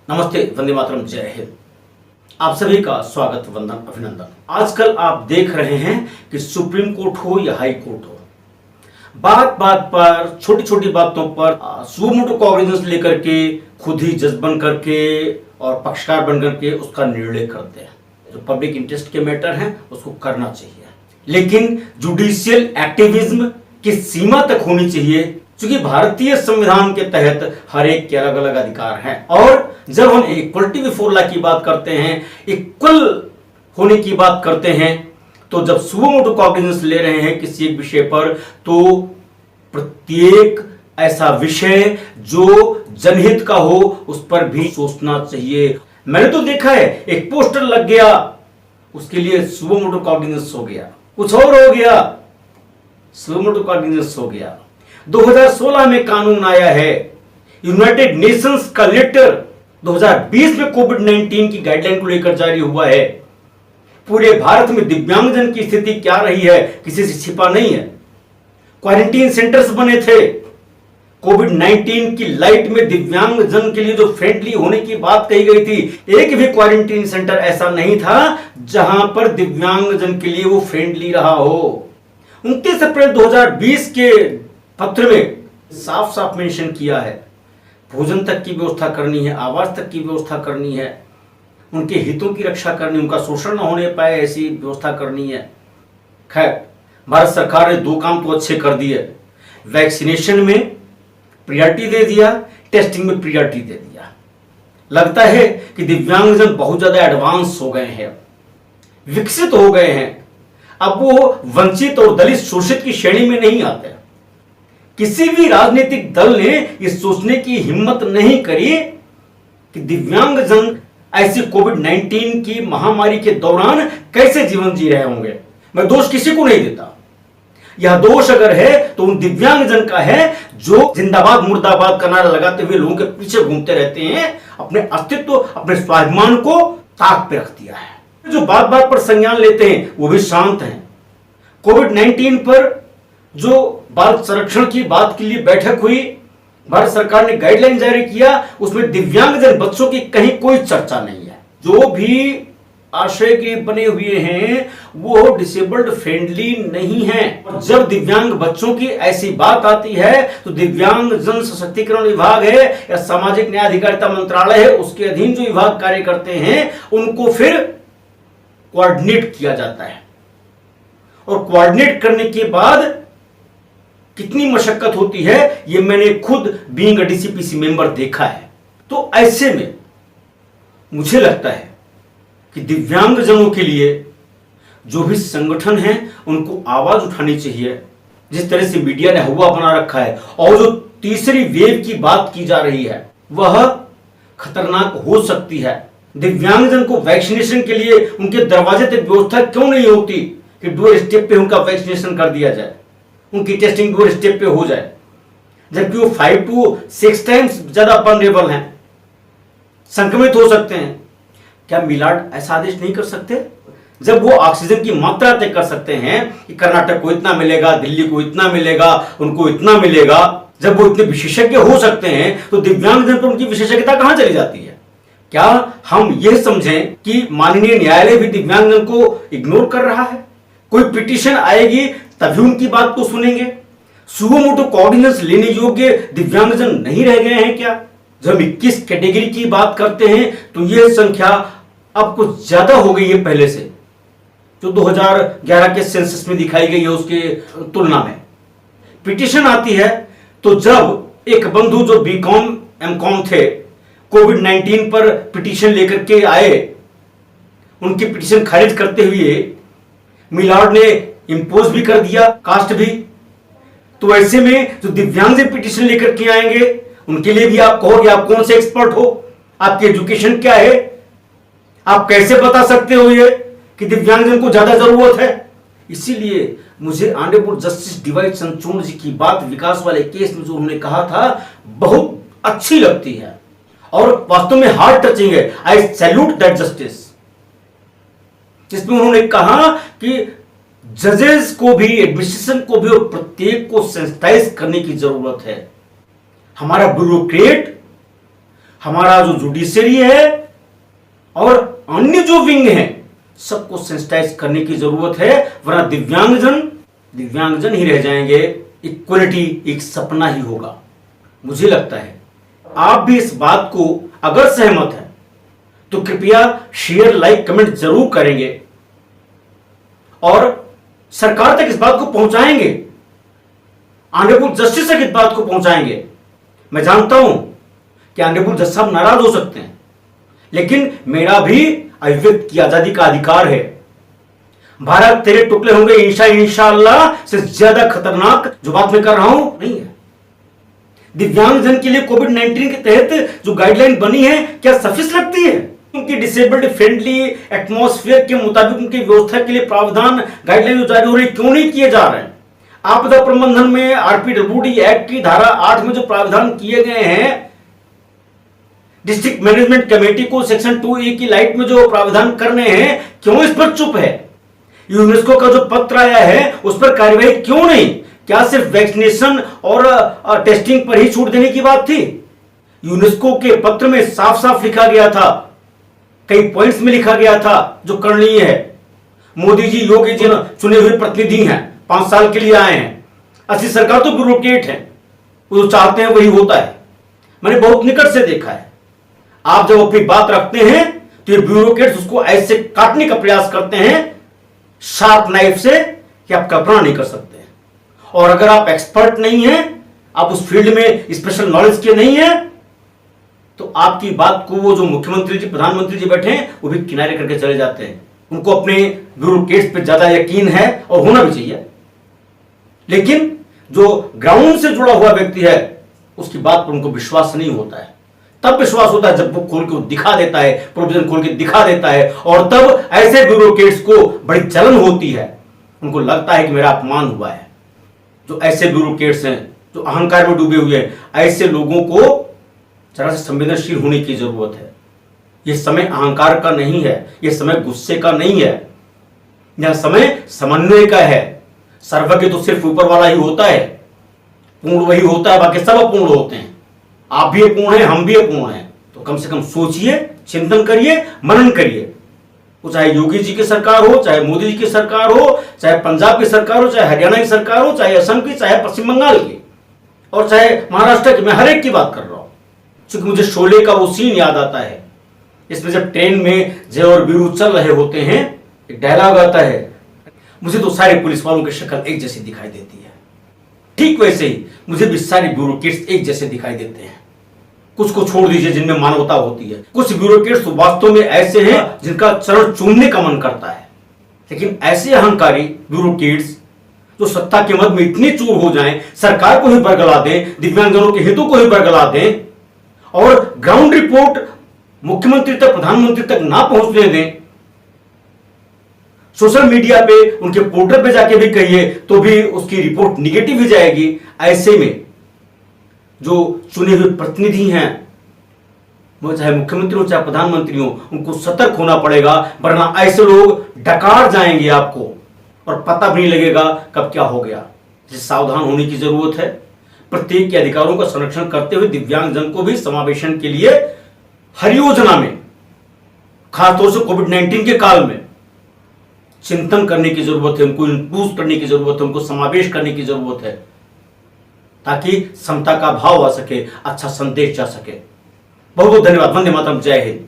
नमस्ते, वंदे मातरम, जय हिंद। आप सभी का स्वागत, वंदन, अभिनंदन। आजकल आप देख रहे हैं कि सुप्रीम कोर्ट हो या हाई कोर्ट हो, बात बात पर, छोटी छोटी बातों पर सुओ मोटो कॉग्निजेंस लेकर के खुद ही जज बन करके और पक्षकार बन करके उसका निर्णय करते हैं। जो पब्लिक इंटरेस्ट के मैटर हैं उसको करना चाहिए, लेकिन जुडिशियल एक्टिविज्म की सीमा तक होनी चाहिए, क्योंकि भारतीय संविधान के तहत हर एक के अलग अलग अधिकार हैं। और जब हम इक्वलिटी बिफोर लॉ की बात करते हैं, इक्वल होने की बात करते हैं, तो जब सुओ मोटो कॉग्निजेंस ले रहे हैं किसी एक विषय पर, तो प्रत्येक ऐसा विषय जो जनहित का हो उस पर भी सोचना चाहिए। मैंने तो देखा है, एक पोस्टर लग गया, उसके लिए सुओ मोटो कॉग्निजेंस हो गया, कुछ और हो गया, सुओ मोटो कॉग्निजेंस हो गया। 2016 में कानून आया है, यूनाइटेड नेशंस का लेटर 2020 में कोविड-19 की गाइडलाइन को लेकर जारी हुआ है। पूरे भारत में दिव्यांगजन की स्थिति क्या रही है किसी से छिपा नहीं है। क्वारंटीन सेंटर्स बने थे, कोविड-19 की लाइट में दिव्यांगजन के लिए जो फ्रेंडली होने की बात कही गई थी, एक भी क्वारंटीन सेंटर ऐसा नहीं था जहां पर दिव्यांगजन के लिए वो फ्रेंडली रहा हो। 29 अप्रैल 2020 के पत्र में साफ साफ मेंशन किया है, भोजन तक की व्यवस्था करनी है, आवास तक की व्यवस्था करनी है, उनके हितों की रक्षा करनी, उनका शोषण न होने पाए ऐसी व्यवस्था करनी है। खैर, भारत सरकार ने 2 काम तो अच्छे कर दिए, वैक्सीनेशन में प्रियॉरिटी दे दिया, टेस्टिंग में प्रियॉरिटी दे दिया। लगता है कि दिव्यांगजन बहुत ज्यादा एडवांस हो गए हैं, विकसित हो गए हैं। अब वो वंचित और दलित शोषित की श्रेणी में नहीं आते। किसी भी राजनीतिक दल ने इस सोचने की हिम्मत नहीं करी कि दिव्यांगजन ऐसी कोविड-19 की महामारी के दौरान कैसे जीवन जी रहे होंगे। मैं दोष किसी को नहीं देता, यह दोष अगर है तो उन दिव्यांगजन का है जो जिंदाबाद मुर्दाबाद का नारा लगाते हुए लोगों के पीछे घूमते रहते हैं, अपने अस्तित्व, अपने स्वाभिमान को ताक पे रख दिया है। जो बात बात पर संज्ञान लेते हैं वो भी शांत हैं। कोविड-19 पर जो बाल संरक्षण की बात के लिए बैठक हुई, भारत सरकार ने गाइडलाइन जारी किया, उसमें दिव्यांगजन बच्चों की कहीं कोई चर्चा नहीं है। जो भी आश्रय गृह बने हुए हैं वो डिसेबल्ड फ्रेंडली नहीं हैं। जब दिव्यांग बच्चों की ऐसी बात आती है तो दिव्यांगजन सशक्तिकरण विभाग है या सामाजिक न्याय अधिकारिता मंत्रालय है, उसके अधीन जो विभाग कार्य करते हैं उनको फिर कोऑर्डिनेट किया जाता है। और कोऑर्डिनेट करने के बाद कितनी मशक्कत होती है ये मैंने खुद बीइंग अ डीसीपीसी मेंबर देखा है। तो ऐसे में मुझे लगता है कि दिव्यांगजनों के लिए जो भी संगठन हैं उनको आवाज उठानी चाहिए। जिस तरह से मीडिया ने हवा बना रखा है और जो तीसरी वेव की बात की जा रही है वह खतरनाक हो सकती है। दिव्यांगजन को वैक्सीनेशन के लिए उनके दरवाजे तक व्यवस्था क्यों नहीं होती कि डोर स्टेप पे उनका वैक्सीनेशन कर दिया जाए, उनकी टेस्टिंग डोर स्टेप पे हो जाए, जबकि वो 5 to 6 टाइम्स ज्यादा वल्नरेबल हैं, संक्रमित हो सकते हैं। क्या मिलाड ऐसा आदेश नहीं कर सकते? जब वो ऑक्सीजन की मात्रा तय कर सकते हैं कि कर्नाटक को इतना मिलेगा, दिल्ली को इतना मिलेगा, उनको इतना मिलेगा, जब वो इतने विशेषज्ञ हो सकते हैं तो दिव्यांगजन पर उनकी विशेषज्ञता कहां चली जाती है? क्या हम यह समझें कि माननीय न्यायालय भी दिव्यांगजन को इग्नोर कर रहा है? कोई पिटीशन आएगी तभी उनकी बात को सुनेंगे? सुओ मोटो कॉग्निजेंस लेने योग्य दिव्यांगजन नहीं रह गए हैं क्या? जब हम 21 कैटेगरी की बात करते हैं तो यह संख्या अब कुछ ज्यादा हो गई है पहले से, जो 2011 के सेंसस में दिखाई गई है उसके तुलना में। पिटीशन आती है तो जब एक बंधु जो बीकॉम एमकॉम थे, कोविड-19 पर पिटीशन लेकर के आए, उनकी पिटीशन खारिज करते हुए मिलाड ने इंपोज भी कर दिया कास्ट भी। तो ऐसे में जो दिव्यांग पिटीशन लेकर के आएंगे उनके लिए भी आप कहोगे आप कौन से एक्सपर्ट हो, आपकी एजुकेशन क्या है, आप कैसे बता सकते हो ये कि दिव्यांगजन को ज्यादा जरूरत है? इसीलिए मुझे ऑनरेबल जस्टिस डीवाई चंद्रचूड़ जी की बात विकास वाले केस में जो उन्होंने कहा था बहुत अच्छी लगती है और वास्तव में हार्ट टचिंग है। आई सैल्यूट दैट जस्टिस, जिसमें उन्होंने कहा कि जजेस को भी, एडमिनिस्ट्रेशन को भी और प्रत्येक को सेंसिटाइज करने की जरूरत है। हमारा ब्यूरोक्रेट हमारा जो जुडिशरी है और अन्य जो विंग है, सबको सेंसिटाइज करने की जरूरत है, वरना दिव्यांगजन ही रह जाएंगे। इक्वलिटी एक सपना ही होगा। मुझे लगता है आप भी इस बात को अगर सहमत हैं तो कृपया शेयर, लाइक, कमेंट जरूर करेंगे और सरकार तक इस बात को पहुंचाएंगे, ऑनरेबल जस्टिस तक इस बात को पहुंचाएंगे। मैं जानता हूं कि ऑनरेबल जज साहब नाराज हो सकते हैं, लेकिन मेरा भी अभिव्यक्ति की आजादी का अधिकार है। भारत तेरे टुकड़े होंगे इंशाअल्लाह से ज्यादा खतरनाक जो बात मैं कर रहा हूं नहीं है। दिव्यांगजन के लिए कोविड-19 के तहत जो गाइडलाइन बनी है, क्या सफिशिएंट लगती है? उनकी डिसेबल्ड फ्रेंडली एटमॉस्फेयर के मुताबिक उनकी व्यवस्था के लिए प्रावधान गाइडलाइन जो जारी हो रही, क्यों नहीं किए जा रहे हैं? आपदा प्रबंधन में आरपीडब्ल्यूडी एक्ट की धारा 8 में जो प्रावधान किए गए हैं, डिस्ट्रिक्ट मैनेजमेंट कमेटी को सेक्शन 2E की लाइट में जो प्रावधान करने हैं, क्यों इस पर चुप है? यूनेस्को का जो पत्र आया है उस पर कार्यवाही क्यों नहीं? क्या सिर्फ वैक्सीनेशन और टेस्टिंग पर ही छूट देने की बात थी? यूनेस्को के पत्र में साफ साफ लिखा गया था, कई पॉइंट्स में लिखा गया था जो करनीय है। मोदी जी, योगी जी चुने हुए प्रतिनिधि हैं, 5 साल के लिए आए हैं। असली सरकार तो ब्यूरोक्रेट है, वो जो चाहते हैं वही होता है। मैंने बहुत निकट से देखा है। आप जब अपनी बात रखते हैं तो ये ब्यूरोक्रेट्स उसको ऐसे काटने का प्रयास करते हैं शार्प नाइफ से कि आप कल्पना नहीं कर सकते। और अगर आप एक्सपर्ट नहीं हैं, आप उस फील्ड में स्पेशल नॉलेज के नहीं हैं, तो आपकी बात को वो जो मुख्यमंत्री जी, प्रधानमंत्री जी बैठे हैं, वो भी किनारे करके चले जाते हैं। उनको अपने ब्यूरोक्रेट्स पे ज्यादा यकीन है और होना भी चाहिए, लेकिन जो ग्राउंड से जुड़ा हुआ व्यक्ति है उसकी बात पर उनको विश्वास नहीं होता है। तब विश्वास होता है जब वो खोल के दिखा देता है, प्रोविजन खोल के दिखा देता है, और तब ऐसे ब्यूरोक्रेट्स को बड़ी जलन होती है। उनको लगता है कि मेरा अपमान हुआ है। जो ऐसे ब्यूरोक्रेट्स हैं जो अहंकार में डूबे हुए हैं, ऐसे लोगों को जरा से संवेदनशील होने की जरूरत है। यह समय अहंकार का नहीं है, यह समय गुस्से का नहीं है, यह समय समन्वय का है। सर्वज्ञ तो सिर्फ ऊपर वाला ही होता है, पूर्ण वही होता है, बाकी सब अपूर्ण होते हैं। आप भी अपूर्ण हैं, हम भी अपूर्ण हैं। तो कम से कम सोचिए, चिंतन करिए, मनन करिए। वो चाहे योगी जी की सरकार हो, चाहे मोदी जी की सरकार हो, चाहे पंजाब की सरकार हो, चाहे हरियाणा की सरकार हो, चाहे असम की, चाहे पश्चिम बंगाल की, और चाहे महाराष्ट्र की, मैं हर एक की बात कर रहा हूं। क्योंकि मुझे शोले का वो सीन याद आता है, इसमें जब ट्रेन में जय और वीरू चल रहे होते हैं, एक डायलॉग आता है, मुझे तो सारे पुलिस वालों की शक्ल एक जैसी दिखाई देती है। ठीक वैसे ही मुझे भी सारे ब्यूरोक्रेट्स एक जैसे दिखाई देते हैं। कुछ को छोड़ दीजिए जिनमें मानवता होती है। कुछ ब्यूरोक्रेट्स वास्तव में ऐसे हैं जिनका चरण चूमने का मन करता है, लेकिन ऐसे अहंकारी ब्यूरोक्रेट्स जो सत्ता के मद में इतने चूर हो जाएं, सरकार को ही बरगला दें, दिव्यांगजनों के हितों को ही बरगला दें, और ग्राउंड रिपोर्ट मुख्यमंत्री तक, प्रधानमंत्री तक ना पहुंचने दें, सोशल मीडिया पे उनके पोर्टल पे जाके भी कहिए तो भी उसकी रिपोर्ट निगेटिव ही जाएगी। ऐसे में जो चुने हुए प्रतिनिधि हैं, वो चाहे मुख्यमंत्री हो चाहे प्रधानमंत्री हो, उनको सतर्क होना पड़ेगा, वरना ऐसे लोग डकार जाएंगे आपको और पता भी नहीं लगेगा कब क्या हो गया। सावधान होने की जरूरत है। प्रत्येक के अधिकारों का संरक्षण करते हुए दिव्यांगजन को भी समावेशन के लिए हर योजना में, खासतौर से कोविड-19 के काल में, चिंतन करने की जरूरत है, उनको इंक्लूड करने की जरूरत है, उनको समावेश करने की जरूरत है, ताकि समता का भाव आ सके, अच्छा संदेश जा सके। बहुत बहुत धन्यवाद। वंदे मातरम। जय हिंद।